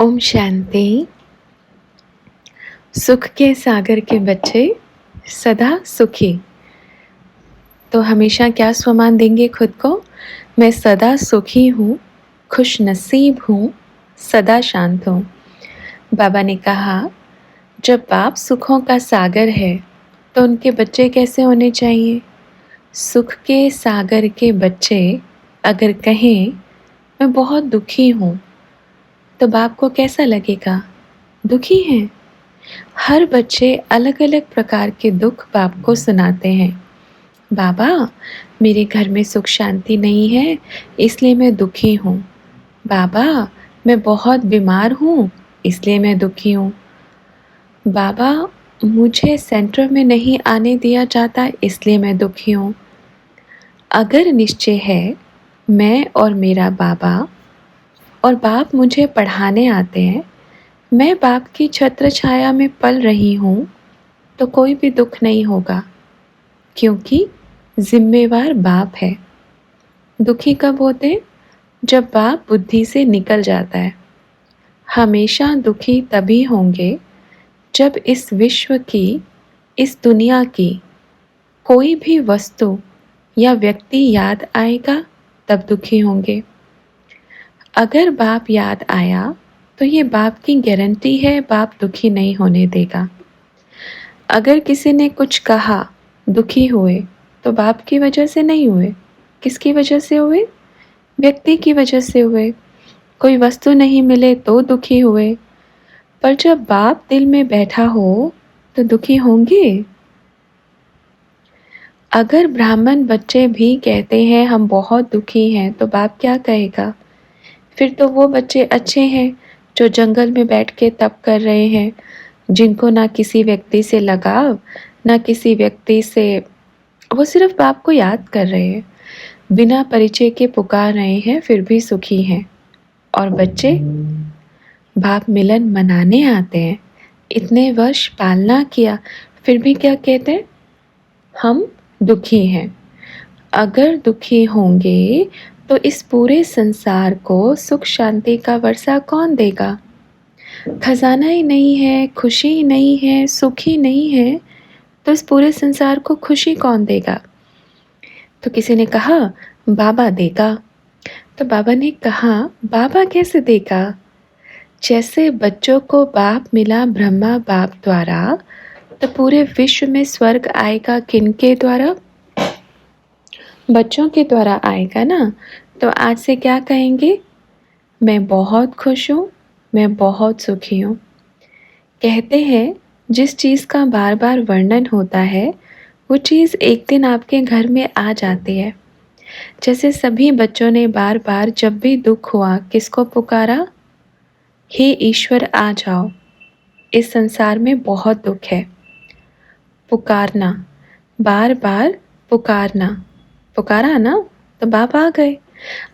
ओम शांति। सुख के सागर के बच्चे सदा सुखी। तो हमेशा क्या स्वमान देंगे खुद को? मैं सदा सुखी हूँ, खुश नसीब हूँ, सदा शांत हूँ। बाबा ने कहा, जब बाप सुखों का सागर है तो उनके बच्चे कैसे होने चाहिए? सुख के सागर के बच्चे अगर कहें मैं बहुत दुखी हूँ, तो बाप को कैसा लगेगा? दुखी हैं। हर बच्चे अलग अलग प्रकार के दुख बाप को सुनाते हैं। बाबा, मेरे घर में सुख शांति नहीं है, इसलिए मैं दुखी हूँ। बाबा, मैं बहुत बीमार हूँ, इसलिए मैं दुखी हूँ। बाबा, मुझे सेंटर में नहीं आने दिया जाता, इसलिए मैं दुखी हूँ। अगर निश्चय है मैं और मेरा बाबा और बाप मुझे पढ़ाने आते हैं, मैं बाप की छत्र छाया में पल रही हूँ, तो कोई भी दुख नहीं होगा, क्योंकि जिम्मेवार बाप है। दुखी कब होते हैं? जब बाप बुद्धि से निकल जाता है। हमेशा दुखी तभी होंगे जब इस विश्व की, इस दुनिया की कोई भी वस्तु या व्यक्ति याद आएगा, तब दुखी होंगे। अगर बाप याद आया तो ये बाप की गारंटी है, बाप दुखी नहीं होने देगा। अगर किसी ने कुछ कहा, दुखी हुए, तो बाप की वजह से नहीं हुए। किसकी वजह से हुए? व्यक्ति की वजह से हुए। कोई वस्तु नहीं मिले तो दुखी हुए। पर जब बाप दिल में बैठा हो तो दुखी होंगे? अगर ब्राह्मण बच्चे भी कहते हैं हम बहुत दुखी हैं, तो बाप क्या कहेगा? फिर तो वो बच्चे अच्छे हैं जो जंगल में बैठ के तप कर रहे हैं, जिनको ना किसी व्यक्ति से लगाव, ना किसी व्यक्ति से, वो सिर्फ बाप को याद कर रहे हैं, बिना परिचय के पुकार रहे हैं, फिर भी सुखी हैं। और बच्चे बाप मिलन मनाने आते हैं, इतने वर्ष पालना किया, फिर भी क्या कहते हैं? हम दुखी हैं। अगर दुखी होंगे तो इस पूरे संसार को सुख शांति का वर्षा कौन देगा? खजाना ही नहीं है, खुशी ही नहीं है, सुख ही नहीं है, तो इस पूरे संसार को खुशी कौन देगा? तो किसी ने कहा बाबा देगा। तो बाबा ने कहा, बाबा कैसे देगा? जैसे बच्चों को बाप मिला ब्रह्मा बाप द्वारा, तो पूरे विश्व में स्वर्ग आएगा किनके द्वारा? बच्चों के द्वारा आएगा ना। तो आज से क्या कहेंगे? मैं बहुत खुश हूँ, मैं बहुत सुखी हूँ। कहते हैं जिस चीज़ का बार बार वर्णन होता है, वो चीज़ एक दिन आपके घर में आ जाती है। जैसे सभी बच्चों ने बार बार जब भी दुख हुआ किसको पुकारा? हे ईश्वर आ जाओ, इस संसार में बहुत दुख है। पुकारना, बार बार पुकारना, पुकारा ना, तो बाप आ गए।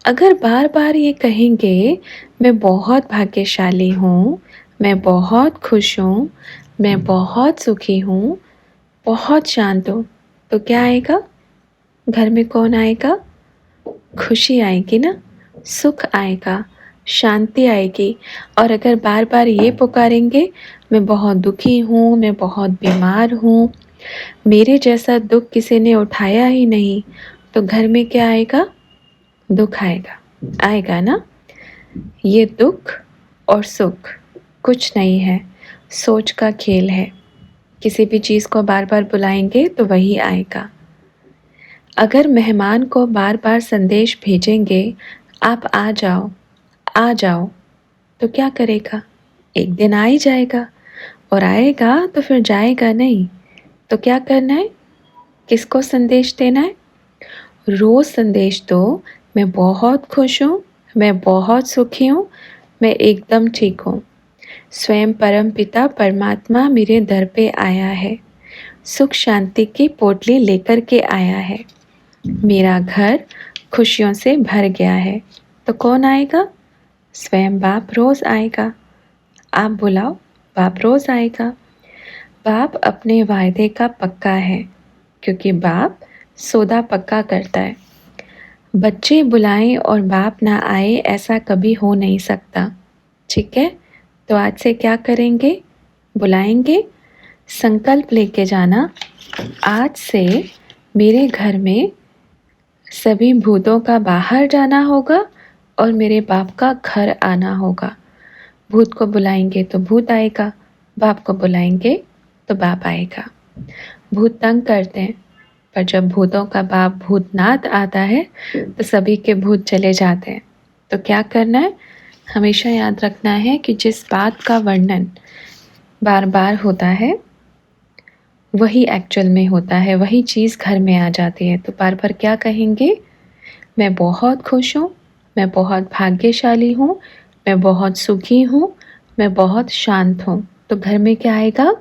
अगर बार बार ये कहेंगे मैं बहुत भाग्यशाली हूँ, मैं बहुत खुश हूँ, मैं बहुत सुखी हूँ, बहुत शांत हूँ, तो क्या आएगा? घर में कौन आएगा? खुशी आएगी ना, सुख आएगा, शांति आएगी। और अगर बार बार ये पुकारेंगे मैं बहुत दुखी हूँ, मैं बहुत बीमार हूँ, मेरे जैसा दुख किसी ने उठाया ही नहीं, तो घर में क्या आएगा? दुख आएगा। आएगा ना। ये दुख और सुख कुछ नहीं है, सोच का खेल है। किसी भी चीज़ को बार बार बुलाएंगे तो वही आएगा। अगर मेहमान को बार बार संदेश भेजेंगे आप आ जाओ, आ जाओ, तो क्या करेगा? एक दिन आ ही जाएगा, और आएगा तो फिर जाएगा नहीं। तो क्या करना है? किसको संदेश देना है? रोज़ संदेश दो, मैं बहुत खुश हूँ, मैं बहुत सुखी हूँ, मैं एकदम ठीक हूँ। स्वयं परम पिता परमात्मा मेरे दर पे आया है, सुख शांति की पोटली लेकर के आया है, मेरा घर खुशियों से भर गया है। तो कौन आएगा? स्वयं बाप रोज़ आएगा। आप बुलाओ, बाप रोज़ आएगा। बाप अपने वायदे का पक्का है, क्योंकि बाप सौदा पक्का करता है। बच्चे बुलाएं और बाप ना आए, ऐसा कभी हो नहीं सकता। ठीक है, तो आज से क्या करेंगे? बुलाएंगे, संकल्प लेके जाना, आज से मेरे घर में सभी भूतों का बाहर जाना होगा और मेरे बाप का घर आना होगा। भूत को बुलाएंगे तो भूत आएगा, बाप को बुलाएंगे तो बाप आएगा। भूत तंग करते हैं, पर जब भूतों का बाप भूतनाथ आता है तो सभी के भूत चले जाते हैं। तो क्या करना है? हमेशा याद रखना है कि जिस बात का वर्णन बार बार होता है वही एक्चुअल में होता है, वही चीज़ घर में आ जाती है। तो बार बार क्या कहेंगे? मैं बहुत खुश हूँ, मैं बहुत भाग्यशाली हूँ, मैं बहुत सुखी हूँ, मैं बहुत शांत हूँ। तो घर में क्या आएगा?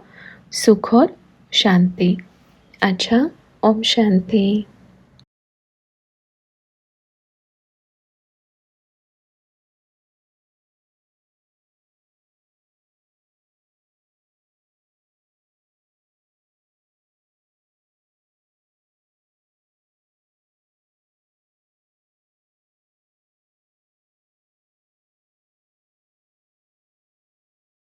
सुख और शांति। अच्छा, ओम शांति।